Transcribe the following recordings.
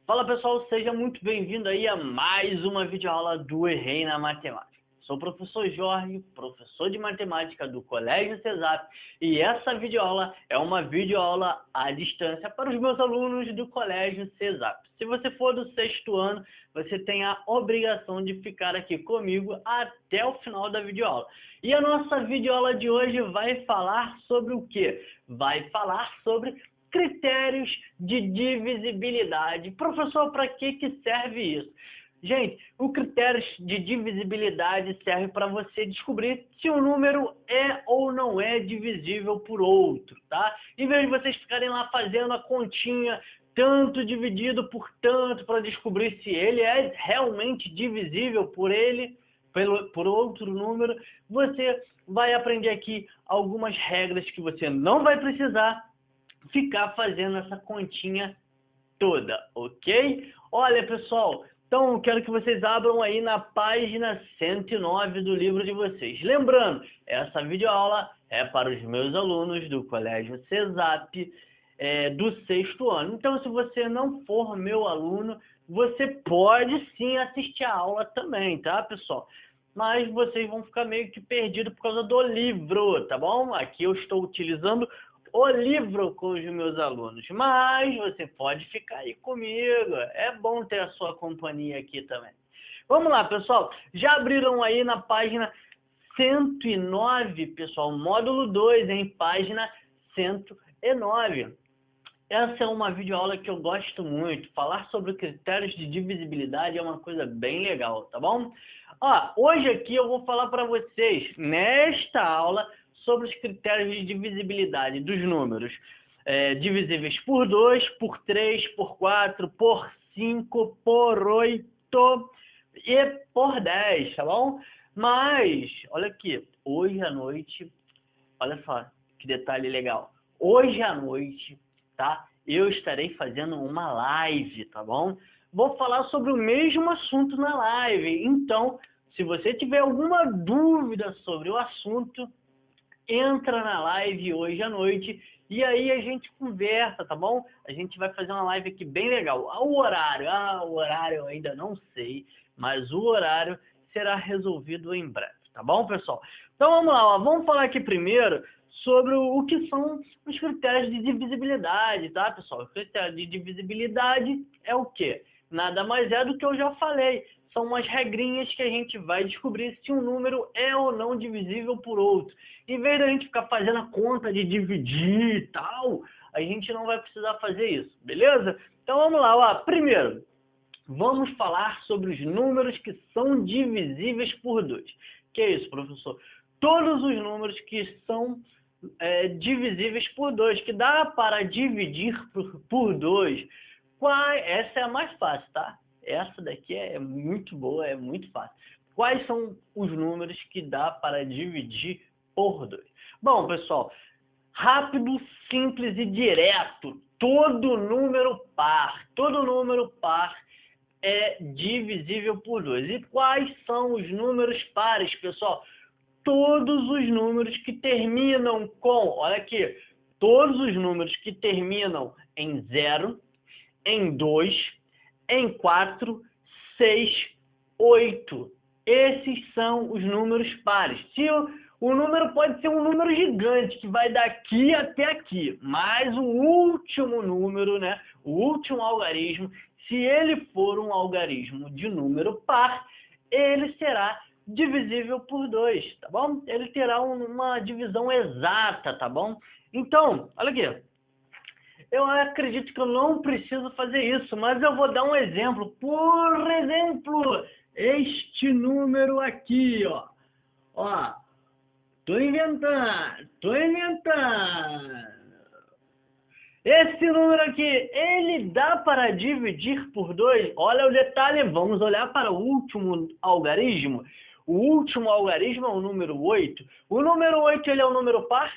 Fala pessoal, seja muito bem-vindo aí a mais uma videoaula do Errei na Matemática. Sou o professor Jorge, professor de matemática do Colégio CESAP, e essa videoaula é uma videoaula à distância para os meus alunos do Colégio CESAP. Se você for do 6º ano, você tem a obrigação de ficar aqui comigo até o final da videoaula. E a nossa videoaula de hoje vai falar sobre o quê? Vai falar sobre critérios de divisibilidade. Professor, para que serve isso? Gente, o critério de divisibilidade serve para você descobrir se um número é ou não é divisível por outro, tá? Em vez de vocês ficarem lá fazendo a continha tanto dividido por tanto para descobrir se ele é realmente divisível por outro número, você vai aprender aqui algumas regras que você não vai precisar ficar fazendo essa continha toda, ok? Olha, pessoal, então eu quero que vocês abram aí na página 109 do livro de vocês. Lembrando, essa videoaula é para os meus alunos do Colégio CESAP, do 6º ano. Então, se você não for meu aluno, você pode sim assistir a aula também, tá, pessoal? Mas vocês vão ficar meio que perdidos por causa do livro, tá bom? Aqui eu estou utilizando o livro com os meus alunos, mas você pode ficar aí comigo, é bom ter a sua companhia aqui também. Vamos lá, pessoal, já abriram aí na página 109, pessoal, módulo 2, em página 109. Essa é uma videoaula que eu gosto muito, falar sobre critérios de divisibilidade é uma coisa bem legal, tá bom? Ó, hoje aqui eu vou falar para vocês, nesta aula, sobre os critérios de divisibilidade dos números divisíveis por 2, por 3, por 4, por 5, por 8 e por 10, tá bom? Mas, olha aqui, hoje à noite, olha só que detalhe legal. Hoje à noite, tá? Eu estarei fazendo uma live, tá bom? Vou falar sobre o mesmo assunto na live. Então, se você tiver alguma dúvida sobre o assunto, entra na live hoje à noite e aí a gente conversa, tá bom? A gente vai fazer uma live aqui bem legal. O horário eu ainda não sei, mas o horário será resolvido em breve, tá bom, pessoal? Então vamos lá, ó. Vamos falar aqui primeiro sobre o que são os critérios de divisibilidade, tá, pessoal? O critério de divisibilidade é o quê? Nada mais é do que eu já falei. São umas regrinhas que a gente vai descobrir se um número é ou não divisível por outro. Em vez da gente ficar fazendo a conta de dividir e tal, a gente não vai precisar fazer isso, beleza? Então vamos lá, ó. Primeiro, vamos falar sobre os números que são divisíveis por 2. Que é isso, professor? Todos os números que são divisíveis por 2, que dá para dividir por 2. Essa é a mais fácil, tá? Essa daqui é muito boa, é muito fácil. Quais são os números que dá para dividir por 2? Bom, pessoal, rápido, simples e direto. Todo número par é divisível por 2. E quais são os números pares, pessoal? Todos os números que terminam com, olha aqui, todos os números que terminam em 0, em 2, em 4, 6, 8. Esses são os números pares. Se o número pode ser um número gigante, que vai daqui até aqui, mas o último número, né, o último algarismo, se ele for um algarismo de número par, ele será divisível por 2, tá bom? Ele terá uma divisão exata, tá bom? Então, olha aqui. Eu acredito que eu não preciso fazer isso, mas eu vou dar um exemplo. Por exemplo, este número aqui, ó. Ó, tô inventando. Esse número aqui, ele dá para dividir por 2? Olha o detalhe, vamos olhar para o último algarismo. O último algarismo é o número 8. O número 8, ele é um número par?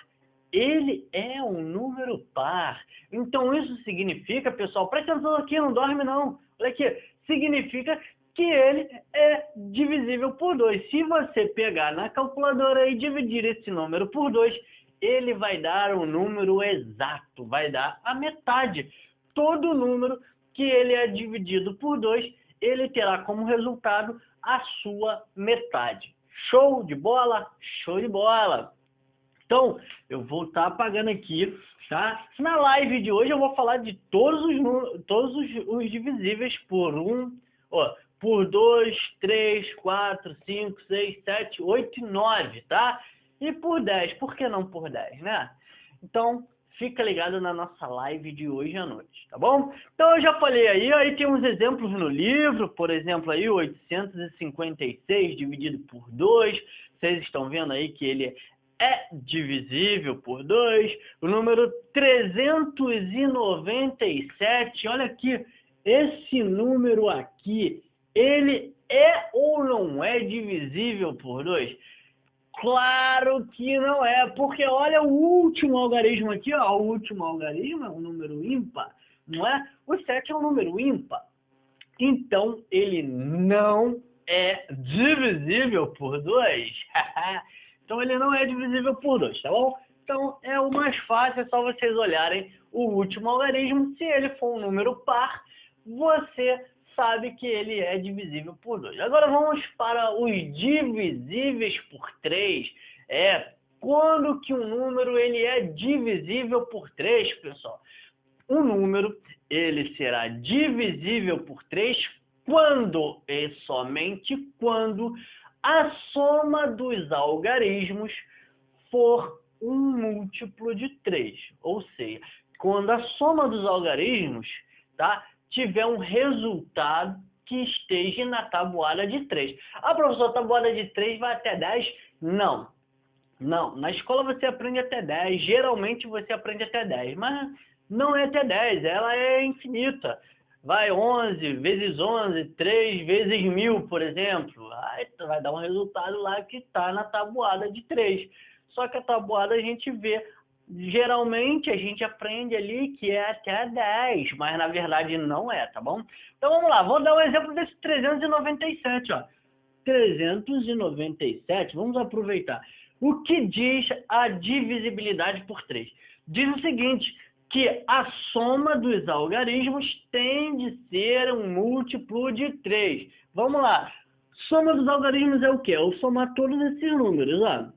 Ele é um número par. Então isso significa, pessoal, presta atenção aqui, não dorme não. Olha aqui, significa que ele é divisível por 2. Se você pegar na calculadora e dividir esse número por 2, ele vai dar um número exato, vai dar a metade. Todo número que ele é dividido por 2, ele terá como resultado a sua metade. Show de bola? Show de bola! Então, eu vou estar apagando aqui, tá? Na live de hoje eu vou falar de todos os divisíveis por 1, por 2, 3, 4, 5, 6, 7, 8 e 9, tá? E por 10, por que não por 10, né? Então, fica ligado na nossa live de hoje à noite, tá bom? Então, eu já falei aí tem uns exemplos no livro, por exemplo, aí 856 dividido por 2, vocês estão vendo aí que ele é divisível por 2, o número 397, olha aqui, esse número aqui, ele é ou não é divisível por 2? Claro que não é, porque olha o último algarismo aqui, ó, o último algarismo é um número ímpar, não é? O 7 é um número ímpar, então ele não é divisível por 2. Então ele não é divisível por 2, tá bom? Então é o mais fácil, é só vocês olharem o último algarismo, se ele for um número par, você sabe que ele é divisível por 2. Agora vamos para os divisíveis por 3. Quando que um número ele é divisível por 3, pessoal? Um número ele será divisível por 3 quando e somente quando a soma dos algarismos for um múltiplo de 3. Ou seja, quando a soma dos algarismos, tá, tiver um resultado que esteja na tabuada de 3. Ah, professor, a tabuada de 3 vai até 10? Não. Não, na escola você aprende até 10, geralmente você aprende até 10, mas não é até 10, ela é infinita. Vai 11 vezes 11, 3 vezes 1000, por exemplo. Aí vai dar um resultado lá que está na tabuada de 3. Só que a tabuada a gente vê, geralmente a gente aprende ali que é até 10, mas na verdade não é, tá bom? Então vamos lá, vou dar um exemplo desse 397, ó. 397, vamos aproveitar. O que diz a divisibilidade por 3? Diz o seguinte, que a soma dos algarismos tem de ser um múltiplo de 3. Vamos lá. Soma dos algarismos é o quê? É o somar todos esses números, ó.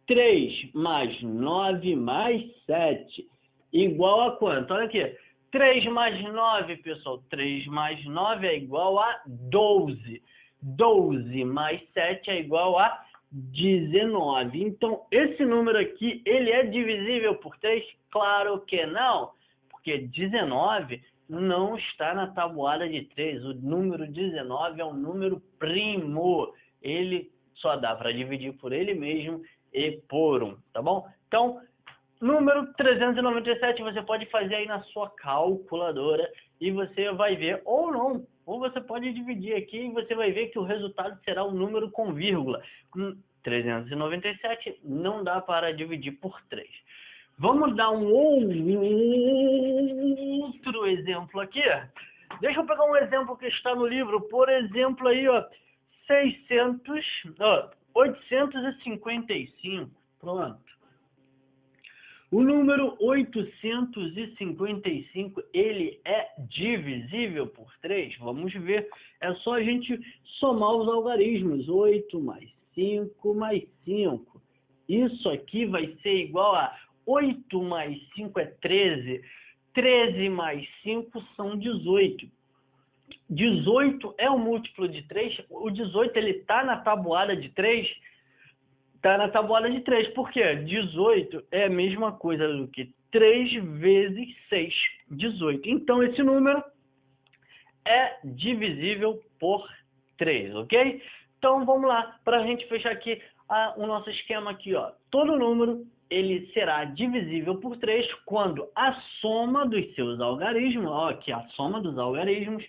3 mais 9 mais 7 igual a quanto? Olha aqui. 3 mais 9, pessoal. 3 mais 9 é igual a 12. 12 mais 7 é igual a 19. Então, esse número aqui, ele é divisível por 3? Claro que não, porque 19 não está na tabuada de 3. O número 19 é um número primo. Ele só dá para dividir por ele mesmo e por 1, tá bom? Então, número 397 você pode fazer aí na sua calculadora e você vai ver, ou não, ou você pode dividir aqui e você vai ver que o resultado será um número com vírgula. 397 não dá para dividir por 3. Vamos dar um outro exemplo aqui. Deixa eu pegar um exemplo que está no livro, por exemplo aí, ó, 855, pronto. O número 855, ele é divisível por 3? Vamos ver. É só a gente somar os algarismos. 8 mais 5 mais 5. Isso aqui vai ser igual a 8 mais 5 é 13. 13 mais 5 são 18. 18 é um múltiplo de 3. O 18 ele está na tabuada de 3. Está na tabuada de 3. Por quê? 18 é a mesma coisa do que 3 vezes 6. 18. Então, esse número é divisível por 3, ok? Então, vamos lá, para a gente fechar aqui o nosso esquema aqui, ó. Todo número, ele será divisível por 3 quando a soma dos seus algarismos, ó, aqui a soma dos algarismos,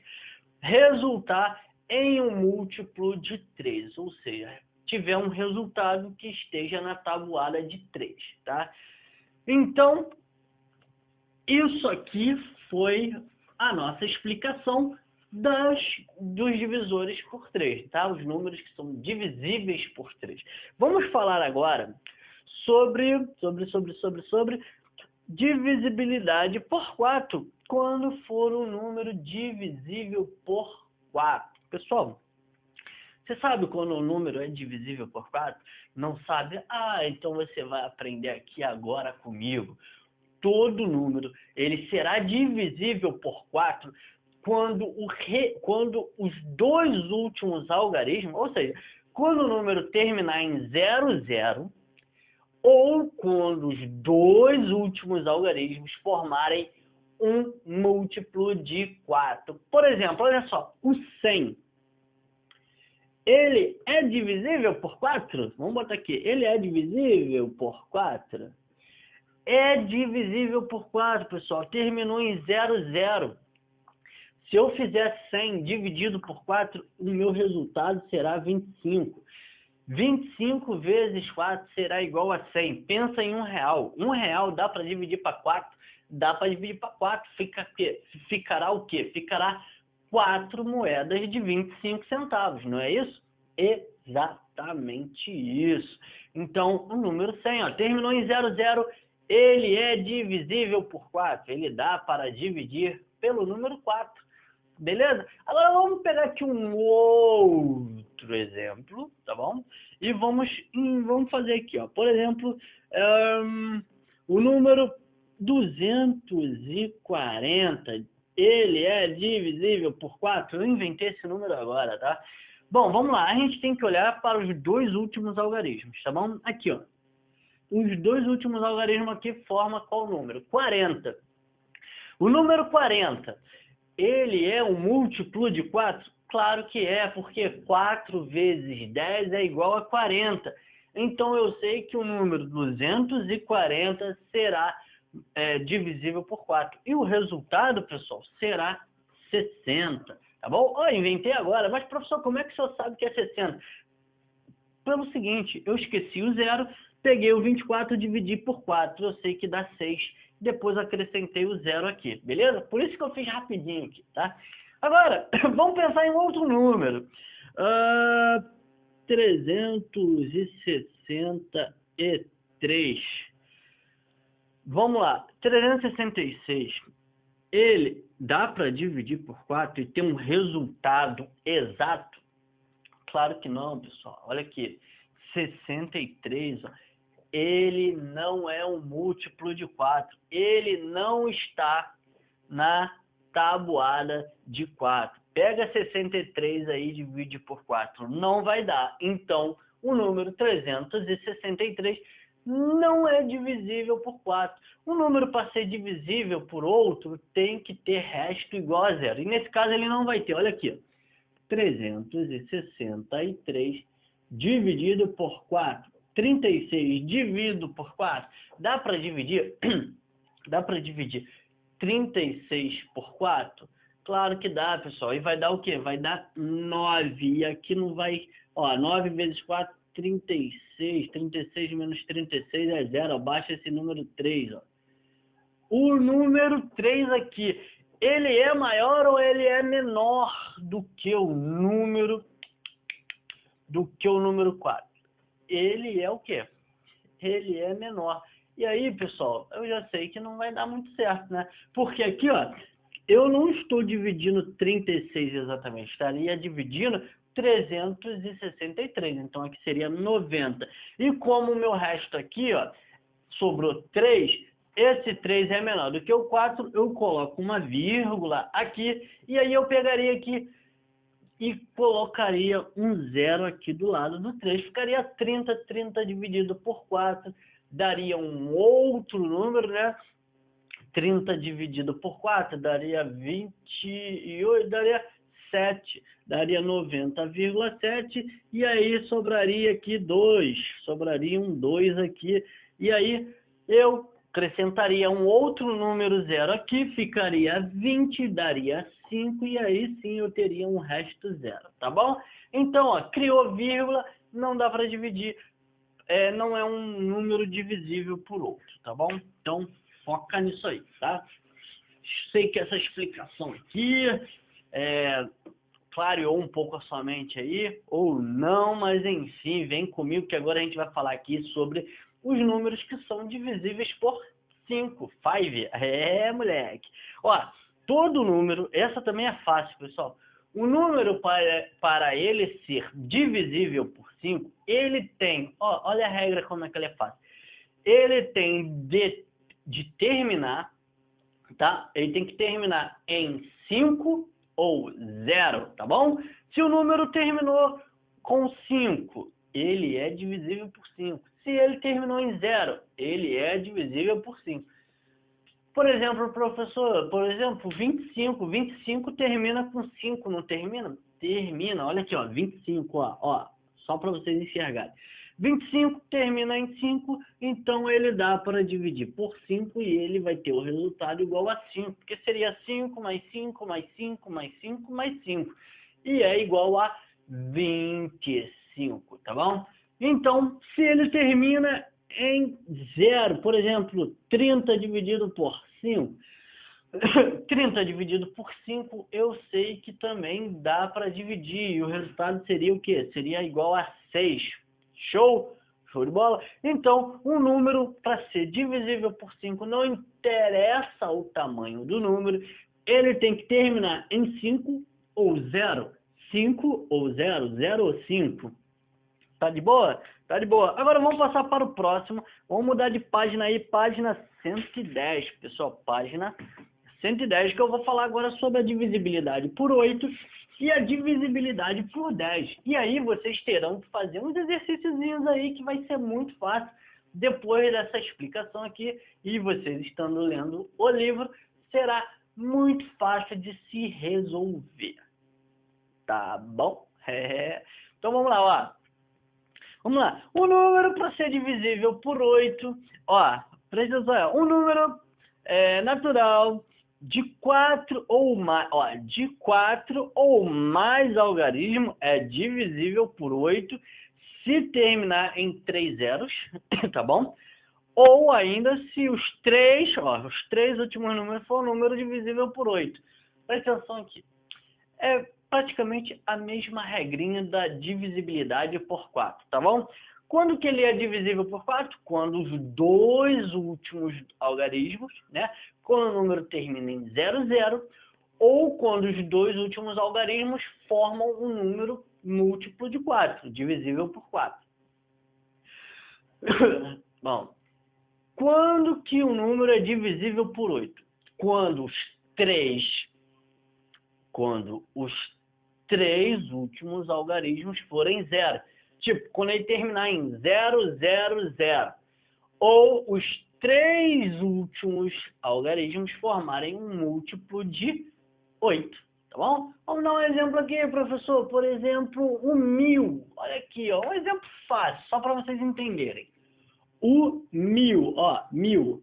resultar em um múltiplo de 3, ou seja, tiver um resultado que esteja na tabuada de 3, tá? Então, isso aqui foi a nossa explicação dos divisores por 3, tá? Os números que são divisíveis por 3. Vamos falar agora sobre divisibilidade por 4, quando for um número divisível por 4. Pessoal, você sabe quando um número é divisível por 4? Não sabe? Ah, então você vai aprender aqui agora comigo. Todo número ele será divisível por 4 quando os dois últimos algarismos, ou seja, quando o número terminar em 00, ou quando os dois últimos algarismos formarem um múltiplo de 4. Por exemplo, olha só, o 100. Ele é divisível por 4? Vamos botar aqui. Ele é divisível por 4? É divisível por 4, pessoal. Terminou em 00. Se eu fizer 100 dividido por 4, o meu resultado será 25. 25 vezes 4 será igual a 100. Pensa em R$1. R$1 dá para dividir para 4? Dá para dividir para 4. Ficará o quê? Ficará 4 moedas de 25 centavos, não é isso? Exatamente isso. Então, o número 100, ó, terminou em 00, ele é divisível por 4. Ele dá para dividir pelo número 4. Beleza? Agora vamos pegar aqui um outro exemplo, tá bom? E vamos fazer aqui, ó. Por exemplo, o número 240, ele é divisível por 4? Eu inventei esse número agora, tá? Bom, vamos lá. A gente tem que olhar para os dois últimos algarismos, tá bom? Aqui, ó. Os dois últimos algarismos aqui formam qual número? 40. O número 40... ele é um múltiplo de 4? Claro que é, porque 4 vezes 10 é igual a 40. Então, eu sei que o número 240 será divisível por 4. E o resultado, pessoal, será 60. Tá bom? Oh, inventei agora. Mas, professor, como é que o senhor sabe que é 60? Pelo seguinte, eu esqueci o 0, peguei o 24 e dividi por 4. Eu sei que dá 6. Depois acrescentei o 0 aqui, beleza? Por isso que eu fiz rapidinho aqui, tá? Agora, vamos pensar em outro número. 363. Vamos lá. 366. Ele dá para dividir por 4 e ter um resultado exato? Claro que não, pessoal. Olha aqui. 63, ó. Ele não é um múltiplo de 4. Ele não está na tabuada de 4. Pega 63 aí e divide por 4. Não vai dar. Então, o número 363 não é divisível por 4. O número, para ser divisível por outro, tem que ter resto igual a 0. E nesse caso ele não vai ter. Olha aqui, ó. 363 dividido por 4. 36 dividido por 4. Dá para dividir? Dá para dividir 36 por 4? Claro que dá, pessoal. E vai dar o quê? Vai dar 9. E aqui não vai... Ó, 9 vezes 4, 36. 36 menos 36 é 0. Baixa esse número 3, ó. O número 3 aqui, ele é maior ou ele é menor do que o número 4? Ele é o quê? Ele é menor. E aí, pessoal, eu já sei que não vai dar muito certo, né? Porque aqui, ó, eu não estou dividindo 36 exatamente, estaria dividindo 363, então aqui seria 90. E como o meu resto aqui, ó, sobrou 3, esse 3 é menor do que o 4, eu coloco uma vírgula aqui, e aí eu pegaria aqui e colocaria um 0 aqui do lado do 3, ficaria 30, 30 dividido por 4, daria um outro número, né? 30 dividido por 4 daria 28, daria 7, daria 90,7, e aí sobraria aqui 2, sobraria um 2 aqui, e aí eu acrescentaria um outro número 0 aqui, ficaria 20, daria 5, e aí sim eu teria um resto 0, tá bom? Então, ó, criou vírgula, não dá para dividir, não é um número divisível por outro, tá bom? Então, foca nisso aí, tá? Sei que essa explicação aqui clareou um pouco a sua mente aí, ou não, mas enfim, vem comigo que agora a gente vai falar aqui sobre os números que são divisíveis por 5. 5. É, moleque. Ó, todo número, essa também é fácil, pessoal. O número, para ele ser divisível por 5, ele tem, ó, olha a regra como é que ele é fácil. Ele tem de terminar, tá? Ele tem que terminar em 5 ou 0, tá bom? Se o número terminou com 5, ele é divisível por 5. Se ele terminou em 0, ele é divisível por 5. Por exemplo, professor, 25. 25 termina com 5, não termina? Termina, olha aqui, ó, 25, ó, só para vocês enxergarem. 25 termina em 5, então ele dá para dividir por 5 e ele vai ter o resultado igual a 5, porque seria 5 mais 5 mais 5 mais 5 mais 5, e é igual a 25, tá bom? Então, se ele termina em 0, por exemplo, 30 dividido por 5, 30 dividido por 5, eu sei que também dá para dividir, e o resultado seria o quê? Seria igual a 6. Show? Show de bola? Então, um número, para ser divisível por 5, não interessa o tamanho do número, ele tem que terminar em 5 ou 0. 5 ou 0, 0 ou 5. Tá de boa? Tá de boa. Agora vamos passar para o próximo. Vamos mudar de página aí, página 110, pessoal. Página 110, que eu vou falar agora sobre a divisibilidade por 8 e a divisibilidade por 10. E aí vocês terão que fazer uns exercíciozinhos aí que vai ser muito fácil depois dessa explicação aqui. E vocês estando lendo o livro, será muito fácil de se resolver. Tá bom? Então vamos lá, ó. Vamos lá. O número para ser divisível por 8, ó, presta atenção, um número natural de 4 ou mais, ó, de 4 ou mais algarismos é divisível por 8 se terminar em 3 zeros, tá bom? Ou ainda se os três últimos números for um número divisível por 8. Presta atenção aqui. É praticamente a mesma regrinha da divisibilidade por 4, tá bom? Quando que ele é divisível por 4? Quando os dois últimos algarismos, né? Quando o número termina em 0, 0, ou quando os dois últimos algarismos formam um número múltiplo de 4, divisível por 4. Bom, quando que o número é divisível por 8? Quando os três últimos algarismos forem 0. Tipo, quando ele terminar em 0, 0, 0. Ou os três últimos algarismos formarem um múltiplo de 8. Tá bom? Vamos dar um exemplo aqui, professor. Por exemplo, o 1000. Olha aqui, ó, um exemplo fácil, só para vocês entenderem. O 1000, ó, 1000.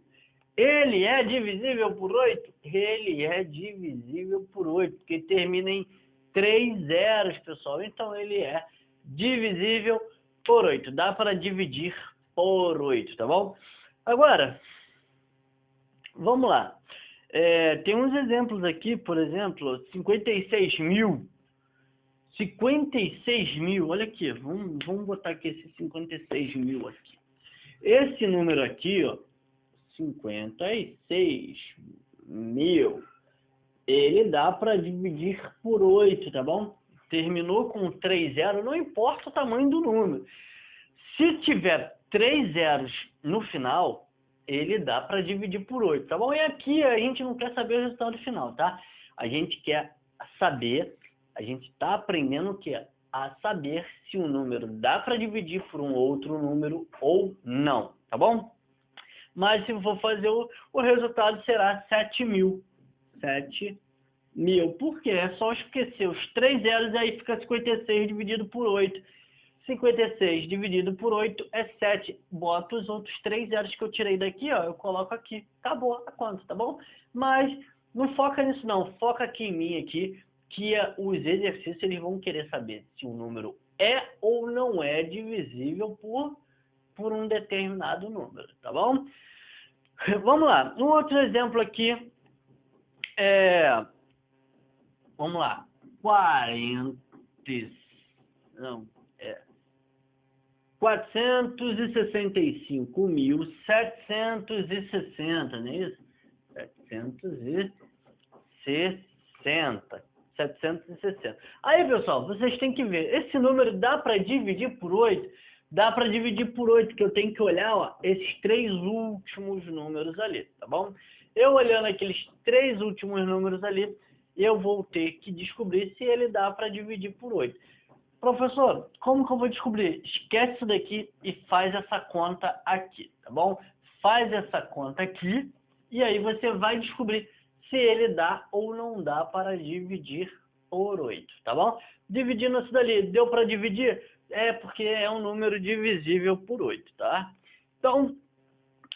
Ele é divisível por 8? Ele é divisível por 8, porque termina em 3 zeros, pessoal. Então, ele é divisível por 8. Dá para dividir por 8, tá bom? Agora, vamos lá. Tem uns exemplos aqui, por exemplo, 56.000. 56.000, olha aqui. Vamos botar aqui esse 56.000 aqui. Esse número aqui, ó, 56.000, ele dá para dividir por 8, tá bom? Terminou com 3 zeros, não importa o tamanho do número. Se tiver 3 zeros no final, ele dá para dividir por 8, tá bom? E aqui a gente não quer saber o resultado final, tá? A gente quer saber, a gente está aprendendo o que? A saber se um número dá para dividir por um outro número ou não, tá bom? Mas se for fazer o resultado será 7.000. 7.000. Por quê? É só esquecer os 3 zeros e aí fica 56 dividido por 8. 56 dividido por 8 é 7. Bota os outros 3 zeros que eu tirei daqui, ó, eu coloco aqui. Acabou a conta, tá bom? Mas não foca nisso não. Foca aqui em mim, aqui, que os exercícios eles vão querer saber se um número é ou não é divisível por um determinado número, tá bom? Vamos lá, um outro exemplo aqui vamos lá, 40, não, 465.760, não é isso? 760. Aí, pessoal, vocês têm que ver. Esse número dá para dividir por 8? Dá para dividir por 8, que eu tenho que olhar, ó, esses 3 últimos números ali, tá bom? Eu olhando aqueles 3 últimos números ali, eu vou ter que descobrir se ele dá para dividir por 8. Professor, como que eu vou descobrir? Esquece isso daqui e faz essa conta aqui, tá bom? Faz essa conta aqui e aí você vai descobrir se ele dá ou não dá para dividir por 8, tá bom? Dividindo isso dali, deu para dividir? É porque é um número divisível por 8, tá? Então,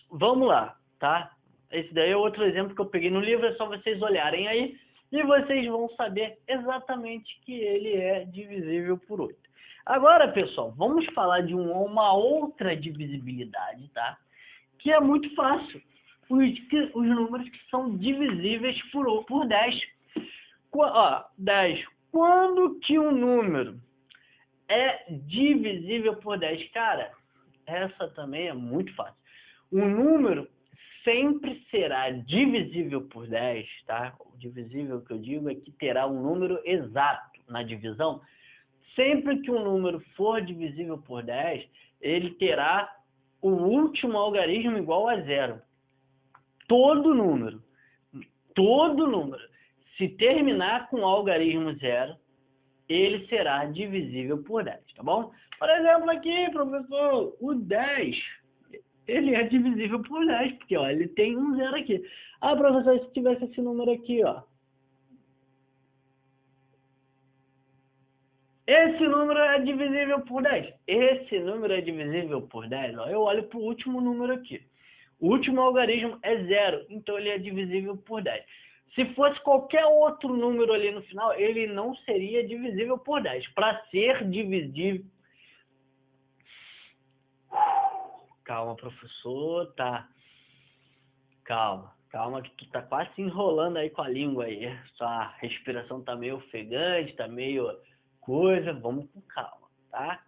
vamos lá, tá? Esse daí é outro exemplo que eu peguei no livro, é só vocês olharem aí e vocês vão saber exatamente que ele é divisível por 8. Agora, pessoal, vamos falar de uma outra divisibilidade, tá? Que é muito fácil. Os números que são divisíveis por 10. 10. Quando que um número é divisível por 10? Cara, essa também é muito fácil. Um número sempre será divisível por 10, tá? O divisível que eu digo é que terá um número exato na divisão. Sempre que um número for divisível por 10, ele terá o último algarismo igual a 0. Todo número, se terminar com algarismo 0, ele será divisível por 10, tá bom? Por exemplo aqui, professor, o 10, ele é divisível por 10, porque ó, ele tem um 0 aqui. Ah, professor, se tivesse esse número aqui, ó. Esse número é divisível por 10. Esse número é divisível por 10, ó. Eu olho para o último número aqui. O último algarismo é 0, então ele é divisível por 10. Se fosse qualquer outro número ali no final, ele não seria divisível por 10. Para ser divisível... Calma, professor, tá. Calma que tu tá quase se enrolando aí com a língua aí. Sua respiração tá meio ofegante, tá meio coisa. Vamos com calma, tá?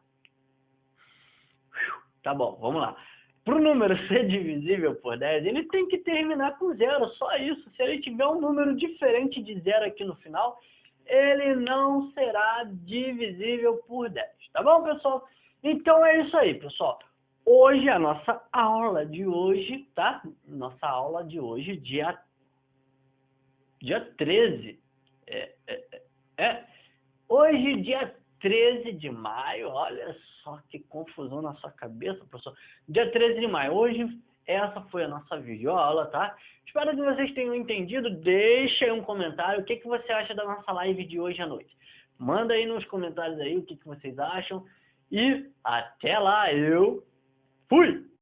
Tá bom, vamos lá. Para o número ser divisível por 10, ele tem que terminar com 0, só isso. Se ele tiver um número diferente de 0 aqui no final, ele não será divisível por 10. Tá bom, pessoal? Então é isso aí, pessoal. Hoje, a nossa aula de hoje, tá? Nossa aula de hoje, dia 13. Hoje, dia 13 de maio, olha só que confusão na sua cabeça, professor. Dia 13 de maio, hoje, essa foi a nossa videoaula, tá? Espero que vocês tenham entendido. Deixa aí um comentário, o que você acha da nossa live de hoje à noite. Manda aí nos comentários aí o que vocês acham. E até lá, eu fui!